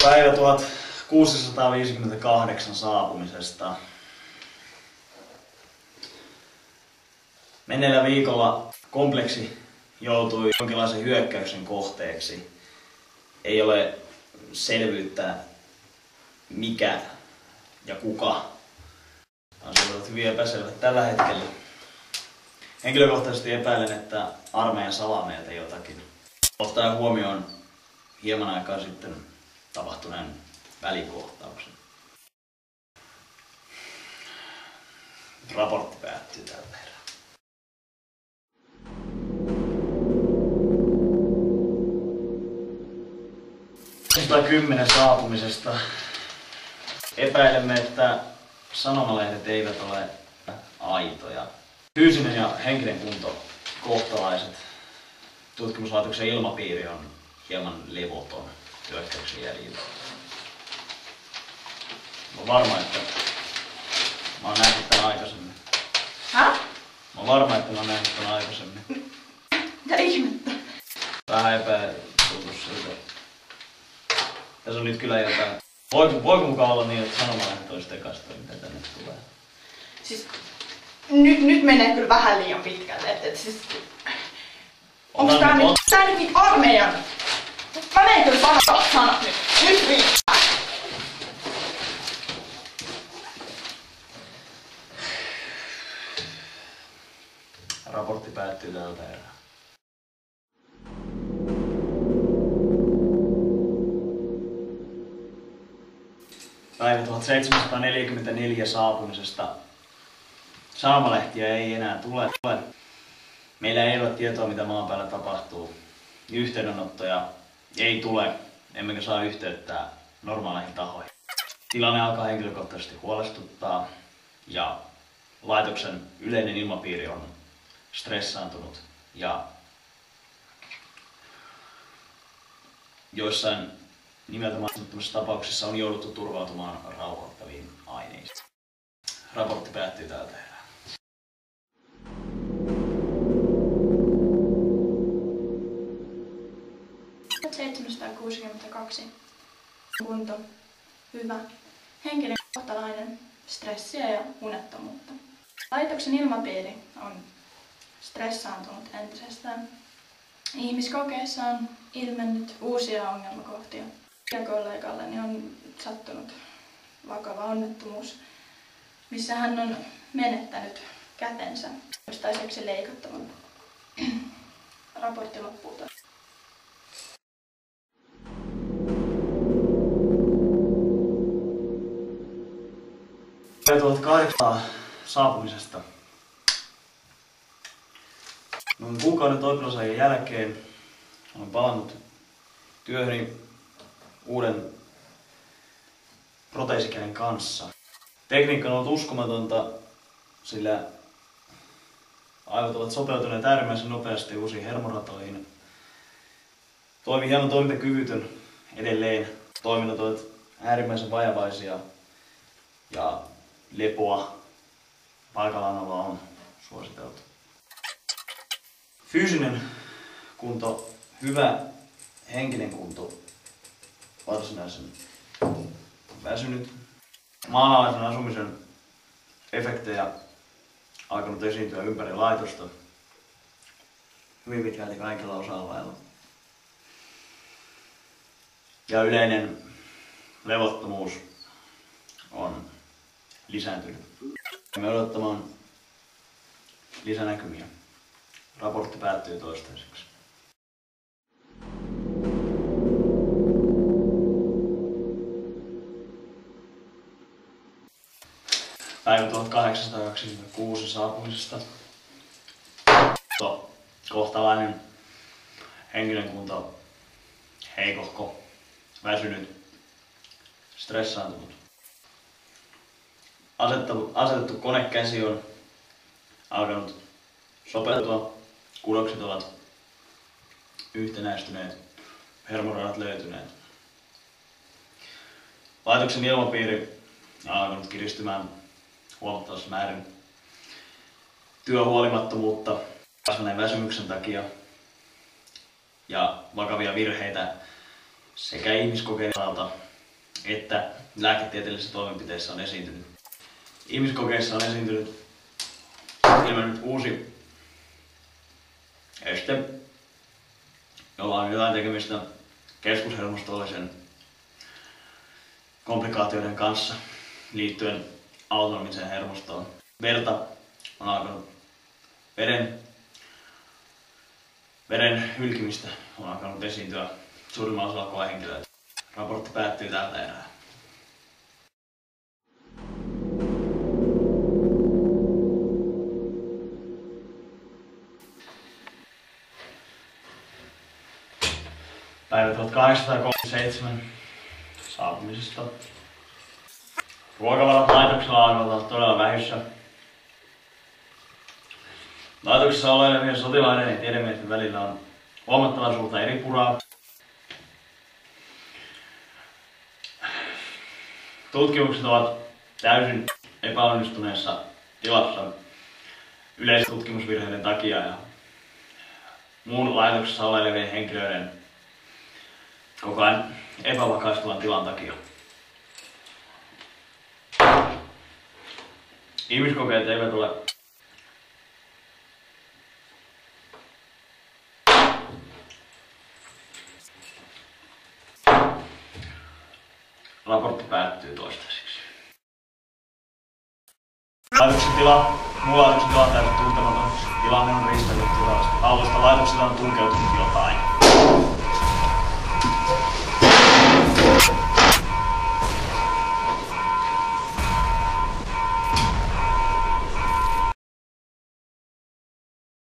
Päivä 1658 saapumisesta. Menneellä viikolla kompleksi joutui jonkinlaisen hyökkäyksen kohteeksi. Ei ole selvyyttä mikä ja kuka. Asiat ovat hyvin epäselvät tällä hetkellä. Henkilökohtaisesti epäilen, että armeijan salameet ei jotakin. Ottaen huomioon hieman aikaa sitten tapahtuneen välikohtauksen. Raportti päättyy tällä erää. 110 saapumisesta. Epäilemme, että sanomalehdet eivät ole aitoja. Fyysinen ja henkinen kunto kohtalaiset. Tutkimuslaitoksen ilmapiiri on hieman levoton hyökkäyksen jäljiltä. Mä oon varma, että mä oon nähnyt tän aikaisemmin. Häh? Mä oon varma, että mä oon nähnyt tän aikaisemmin. Mitä ihmettä? Vähän epätutus siltä. Tässä on nyt kyllä jotain. Voiko mukaan olla niin, että sanomalehdet olisi tekasta, mitä tänne tulee? Siis nyt menee kyllä vähän liian pitkälle. Siis, onks tää nyt armeijan? Mä menen kyllä sanoa sanat nyt. Nyt riittää. Raportti päättyy tältä erää. Päivä 1744 saapumisesta. Sanomalehtiä ei enää tule. Meillä ei ole tietoa, mitä maan päällä tapahtuu. Yhteydenottoja ei tule, emmekä saa yhteyttä normaaleihin tahoihin. Tilanne alkaa henkilökohtaisesti huolestuttaa ja laitoksen yleinen ilmapiiri on stressaantunut ja joissain nimeltä mainitsemissa tapauksissa on jouduttu turvautumaan rauhoittaviin aineisiin. Raportti päättyy tältä erää. Päivä 762. Kunto hyvä. Henkinen kohtalainen. Stressiä ja unettomuutta. Laitoksen ilmapiiri on stressaantunut entisestään. Ihmiskokeissa on ilmennyt uusia ongelmakohtia. Kollegalleni on sattunut vakava onnettomuus, missä hän on menettänyt kätensä toistaiseksi leikattavan. Raportti loppuu taas. Päivä 1800 saapumisesta. Noin kuukauden toipilasajan jälkeen olen palannut työhöni uuden proteesikäden kanssa. Tekniikka on ollut uskomatonta, sillä aivot ovat sopeutuneet äärimmäisen nopeasti uusiin hermoratoihin. Toimi hieman toimintakyvytön edelleen. Toiminnot ovat äärimmäisen vajavaisia ja lepoa paikallaoloa on suositeltu. Fyysinen kunto hyvä, henkinen kunto varsinaisen väsynyt. Maanalaisen asumisen efektejä alkanut esiintyä ympäri laitosta hyvin pitkälti kaikilla osa-alueilla. Ja yleinen levottomuus on lisääntynyt. Me odottamaan lisänäkymiä. Raportti päättyy toistaiseksi. Päivä 1826 saapumisesta. Kohtalainen henkinen kunto heikohko, väsynyt, stressaantunut. Asetettu konekäsi on alkanut sopeutua, kudokset ovat yhtenäistyneet, hermoradat löytyneet. Laitoksen ilmapiiri on alkanut kiristymään huomattavassa määrin. Työhuolimattomuutta kasvaneen väsymyksen takia ja vakavia virheitä sekä ihmiskokeiden osalta että lääketieteellisissä toimenpiteissä on esiintynyt. Ihmiskokeissa on esiintynyt ilmennyt uusi este, jolla on jotain tekemistä keskushermostollisen komplikaatioiden kanssa liittyen autonomiseen hermostoon. Verta on alkanut, veren hylkimistä on alkanut esiintyä suurimmalla osalla koehenkilöitä. Raportti päättyy tältä erää. Päivä 1837 saapumisesta. Ruokavarat laitoksella alkavat todella vähissä. Laitoksessa olevien sotilaiden ja tiedemiesten välillä on huomattavan suurta eripuraa. Tutkimukset ovat täysin epäonnistuneessa tilassa yleisten tutkimusvirheiden takia ja muun laitoksessa olevien henkilöiden koko ajan epävakaistuvan tilan takia. Ihmiskokeet eivät ole raportti päättyy toistaiseksi. Laitoksen tila, muu laitoksen tila on täysin tuntematon. Tilanne on riistänyt tilasta. Hallusta laitoksella on tunkeutunut jotain.